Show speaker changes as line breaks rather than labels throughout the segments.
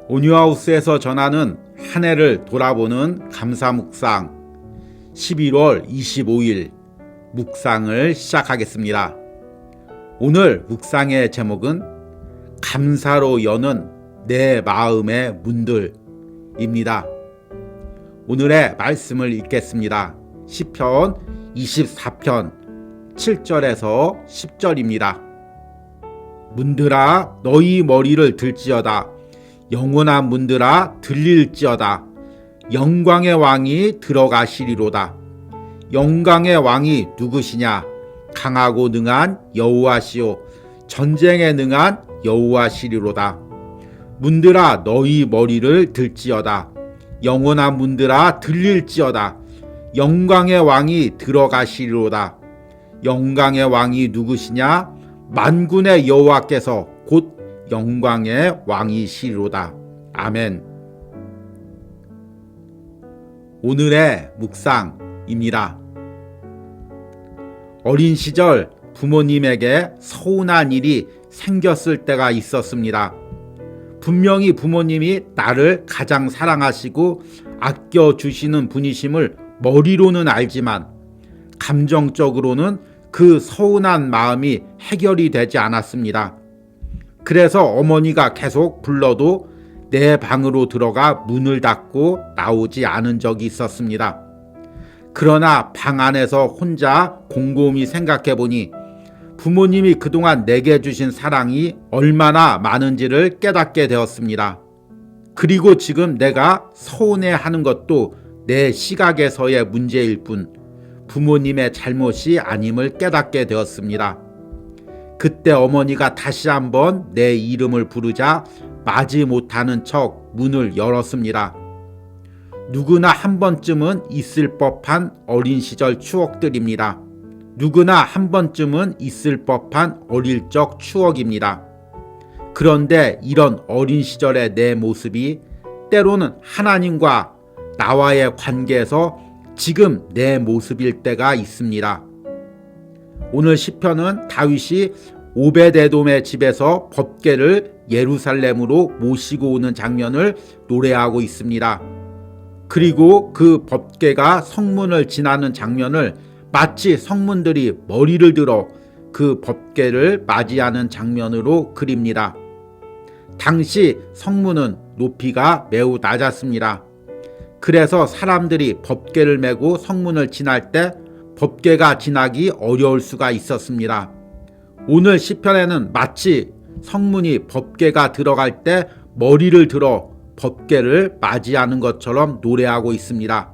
온유하우스에서 전하는 한 해를 돌아보는 감사 묵상 11월 25일 묵상을 시작하겠습니다. 오늘 묵상의 제목은 감사로 여는 내 마음의 문들입니다. 오늘의 말씀을 읽겠습니다. 시편 24편 7절에서 10절입니다. 문들아 너희 머리를 들지어다. 영원한 문들아 들릴지어다. 영광의 왕이 들어가시리로다. 영광의 왕이 누구시냐? 강하고 능한 여호와시요 전쟁에 능한 여호와시리로다. 문들아 너희 머리를 들지어다. 영원한 문들아 들릴지어다. 영광의 왕이 들어가시리로다. 영광의 왕이 누구시냐? 만군의 여호와께서 곧 영광의 왕이시로다. 아멘. 오늘의 묵상입니다. 어린 시절 부모님에게 서운한 일이 생겼을 때가 있었습니다. 분명히 부모님이 나를 가장 사랑하시고 아껴주시는 분이심을 머리로는 알지만 감정적으로는 그 서운한 마음이 해결이 되지 않았습니다. 그래서 어머니가 계속 불러도 내 방으로 들어가 문을 닫고 나오지 않은 적이 있었습니다. 그러나 방 안에서 혼자 곰곰이 생각해 보니 부모님이 그동안 내게 주신 사랑이 얼마나 많은지를 깨닫게 되었습니다. 그리고 지금 내가 서운해하는 것도 내 시각에서의 문제일 뿐 부모님의 잘못이 아님을 깨닫게 되었습니다. 그때 어머니가 다시 한번 내 이름을 부르자 마지못하는 척 문을 열었습니다. 누구나 한 번쯤은 있을 법한 어린 시절 추억들입니다. 누구나 한 번쯤은 있을 법한 어릴 적 추억입니다. 그런데 이런 어린 시절의 내 모습이 때로는 하나님과 나와의 관계에서 지금 내 모습일 때가 있습니다. 오늘 시편은 다윗이 오베데돔의 집에서 법궤를 예루살렘으로 모시고 오는 장면을 노래하고 있습니다. 그리고 그 법궤가 성문을 지나는 장면을 마치 성문들이 머리를 들어 그 법궤를 맞이하는 장면으로 그립니다. 당시 성문은 높이가 매우 낮았습니다. 그래서 사람들이 법궤를 메고 성문을 지날 때 법궤가 지나기 어려울 수가 있었습니다. 오늘 시편에는 마치 성문이 법궤가 들어갈 때 머리를 들어 법궤를 맞이하는 것처럼 노래하고 있습니다.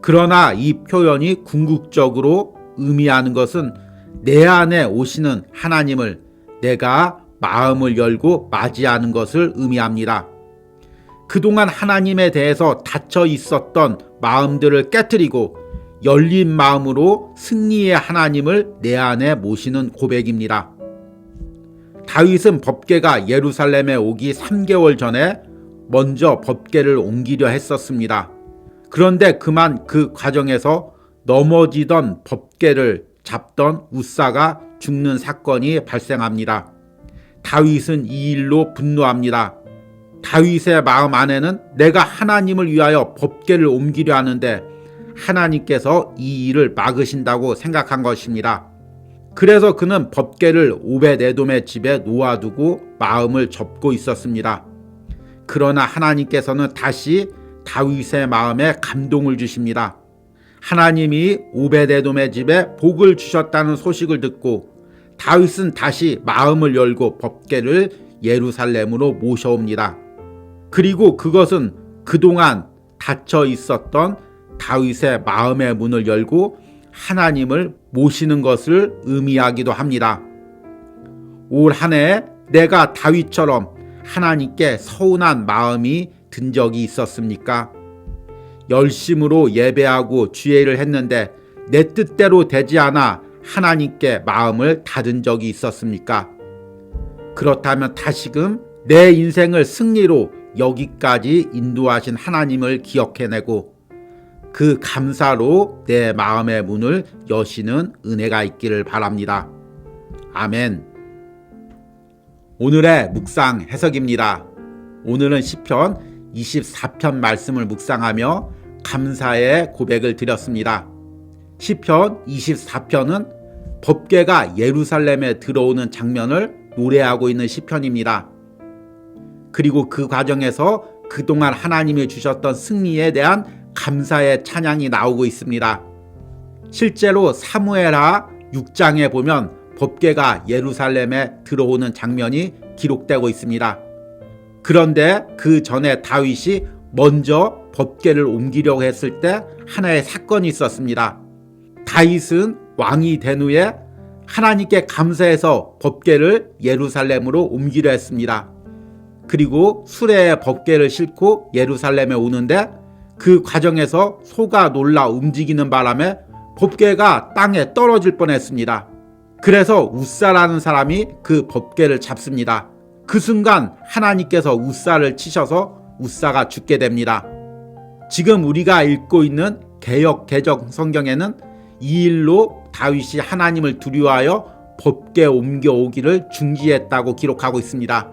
그러나 이 표현이 궁극적으로 의미하는 것은 내 안에 오시는 하나님을 내가 마음을 열고 맞이하는 것을 의미합니다. 그동안 하나님에 대해서 닫혀 있었던 마음들을 깨트리고 열린 마음으로 승리의 하나님을 내 안에 모시는 고백입니다. 다윗은 법궤가 예루살렘에 오기 3개월 전에 먼저 법궤를 옮기려 했었습니다. 그런데 그만 그 과정에서 넘어지던 법궤를 잡던 웃사가 죽는 사건이 발생합니다. 다윗은 이 일로 분노합니다. 다윗의 마음 안에는 내가 하나님을 위하여 법궤를 옮기려 하는데 하나님께서 이 일을 막으신다고 생각한 것입니다. 그래서 그는 법궤를 오베데돔의 집에 놓아두고 마음을 접고 있었습니다. 그러나 하나님께서는 다시 다윗의 마음에 감동을 주십니다. 하나님이 오베데돔의 집에 복을 주셨다는 소식을 듣고 다윗은 다시 마음을 열고 법궤를 예루살렘으로 모셔옵니다. 그리고 그것은 그동안 닫혀 있었던 다윗의 마음의 문을 열고 하나님을 모시는 것을 의미하기도 합니다. 올 한 해 내가 다윗처럼 하나님께 서운한 마음이 든 적이 있었습니까? 열심으로 예배하고 주일을 했는데 내 뜻대로 되지 않아 하나님께 마음을 닫은 적이 있었습니까? 그렇다면 다시금 내 인생을 승리로 여기까지 인도하신 하나님을 기억해내고 그 감사로 내 마음의 문을 여시는 은혜가 있기를 바랍니다. 아멘. 오늘의 묵상 해석입니다. 오늘은 시편 24편 말씀을 묵상하며 감사의 고백을 드렸습니다. 시편 24편은 법궤가 예루살렘에 들어오는 장면을 노래하고 있는 시편입니다. 그리고 그 과정에서 그동안 하나님이 주셨던 승리에 대한 감사의 찬양이 나오고 있습니다. 실제로 사무엘하 6장에 보면 법궤가 예루살렘에 들어오는 장면이 기록되고 있습니다. 그런데 그 전에 다윗이 먼저 법궤를 옮기려고 했을 때 하나의 사건이 있었습니다. 다윗은 왕이 된 후에 하나님께 감사해서 법궤를 예루살렘으로 옮기려 했습니다. 그리고 수레에 법궤를 싣고 예루살렘에 오는데 그 과정에서 소가 놀라 움직이는 바람에 법궤가 땅에 떨어질 뻔했습니다. 그래서 웃사라는 사람이 그 법궤를 잡습니다. 그 순간 하나님께서 웃사를 치셔서 웃사가 죽게 됩니다. 지금 우리가 읽고 있는 개역 개정 성경에는 이 일로 다윗이 하나님을 두려워하여 법궤 옮겨오기를 중지했다고 기록하고 있습니다.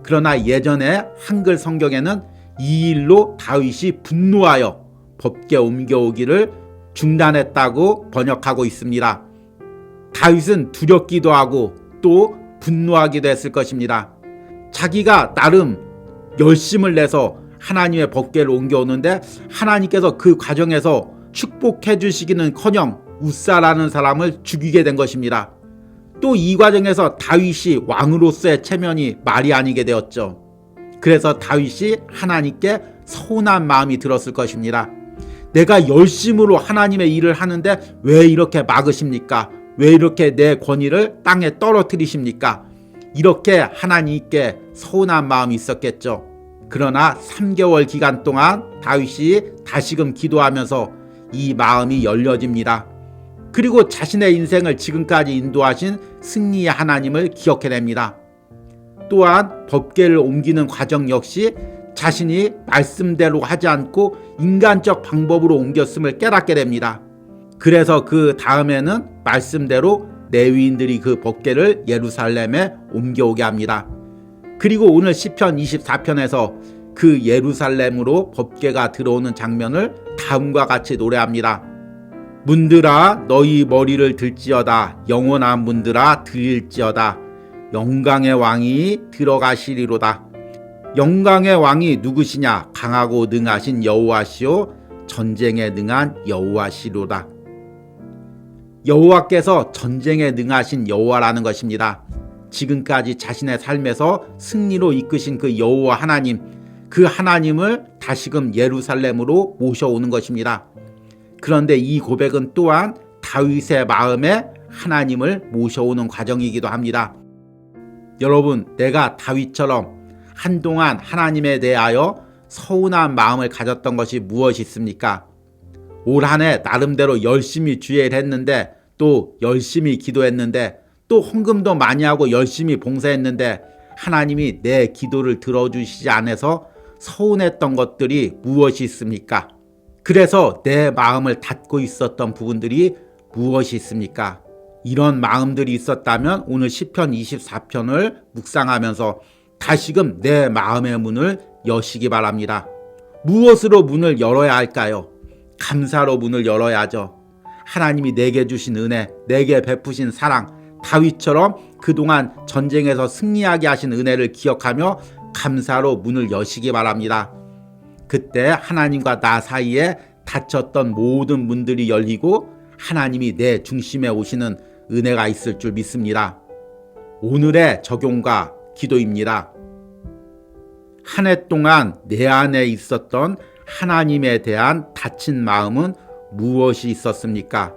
그러나 예전에 한글 성경에는 이 일로 다윗이 분노하여 법궤 옮겨오기를 중단했다고 번역하고 있습니다. 다윗은 두렵기도 하고 또 분노하기도 했을 것입니다. 자기가 나름 열심을 내서 하나님의 법궤를 옮겨오는데 하나님께서 그 과정에서 축복해 주시기는커녕 웃사라는 사람을 죽이게 된 것입니다. 또 이 과정에서 다윗이 왕으로서의 체면이 말이 아니게 되었죠. 그래서 다윗이 하나님께 서운한 마음이 들었을 것입니다. 내가 열심으로 하나님의 일을 하는데 왜 이렇게 막으십니까? 왜 이렇게 내 권위를 땅에 떨어뜨리십니까? 이렇게 하나님께 서운한 마음이 있었겠죠. 그러나 3개월 기간 동안 다윗이 다시금 기도하면서 이 마음이 열려집니다. 그리고 자신의 인생을 지금까지 인도하신 승리의 하나님을 기억해냅니다. 또한 법궤를 옮기는 과정 역시 자신이 말씀대로 하지 않고 인간적 방법으로 옮겼음을 깨닫게 됩니다. 그래서 그 다음에는 말씀대로 레위인들이 그 법궤를 예루살렘에 옮겨오게 합니다. 그리고 오늘 시편 24편에서 그 예루살렘으로 법궤가 들어오는 장면을 다음과 같이 노래합니다. 문들아 너희 머리를 들지어다. 영원한 문들아 들릴지어다. 영광의 왕이 들어가시리로다. 영광의 왕이 누구시냐? 강하고 능하신 여호와시오. 전쟁에 능한 여호와시로다. 여호와께서 전쟁에 능하신 여호와라는 것입니다. 지금까지 자신의 삶에서 승리로 이끄신 그 여호와 하나님, 그 하나님을 다시금 예루살렘으로 모셔오는 것입니다. 그런데 이 고백은 또한 다윗의 마음에 하나님을 모셔오는 과정이기도 합니다. 여러분, 내가 다윗처럼 한동안 하나님에 대하여 서운한 마음을 가졌던 것이 무엇이 있습니까? 올 한 해 나름대로 열심히 주일 했는데 또 열심히 기도했는데 또 헌금도 많이 하고 열심히 봉사했는데 하나님이 내 기도를 들어주시지 않아서 서운했던 것들이 무엇이 있습니까? 그래서 내 마음을 닫고 있었던 부분들이 무엇이 있습니까? 이런 마음들이 있었다면 오늘 시편 24편을 묵상하면서 다시금 내 마음의 문을 여시기 바랍니다. 무엇으로 문을 열어야 할까요? 감사로 문을 열어야죠. 하나님이 내게 주신 은혜, 내게 베푸신 사랑, 다윗처럼 그동안 전쟁에서 승리하게 하신 은혜를 기억하며 감사로 문을 여시기 바랍니다. 그때 하나님과 나 사이에 닫혔던 모든 문들이 열리고 하나님이 내 중심에 오시는 은혜가 있을 줄 믿습니다. 오늘의 적용과 기도입니다. 한 해 동안 내 안에 있었던 하나님에 대한 닫힌 마음은 무엇이 있었습니까?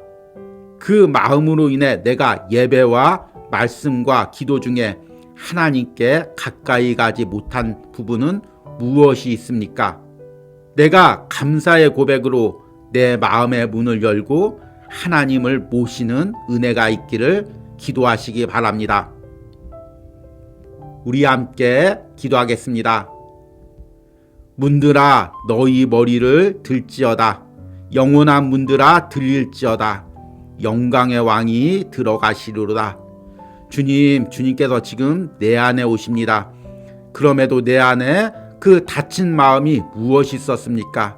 그 마음으로 인해 내가 예배와 말씀과 기도 중에 하나님께 가까이 가지 못한 부분은 무엇이 있습니까? 내가 감사의 고백으로 내 마음의 문을 열고 하나님을 모시는 은혜가 있기를 기도하시기 바랍니다. 우리 함께 기도하겠습니다. 문들아 너희 머리를 들지어다. 영원한 문들아 들릴지어다. 영광의 왕이 들어가시리로다. 주님께서 지금 내 안에 오십니다. 그럼에도 내 안에 그 다친 마음이 무엇이 있었습니까?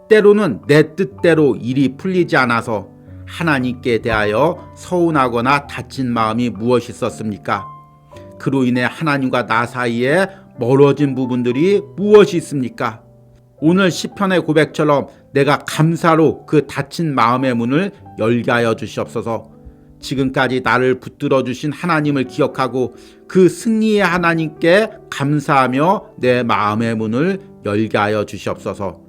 때로는 내 뜻대로 일이 풀리지 않아서 하나님께 대하여 서운하거나 다친 마음이 무엇이 있었습니까? 그로 인해 하나님과 나 사이에 멀어진 부분들이 무엇이 있습니까? 오늘 시편의 고백처럼 내가 감사로 그 닫힌 마음의 문을 열게 하여 주시옵소서. 지금까지 나를 붙들어 주신 하나님을 기억하고 그 승리의 하나님께 감사하며 내 마음의 문을 열게 하여 주시옵소서.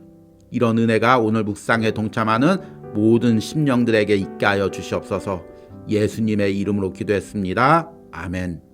이런 은혜가 오늘 묵상에 동참하는 모든 심령들에게 있게 하여 주시옵소서. 예수님의 이름으로 기도했습니다. 아멘.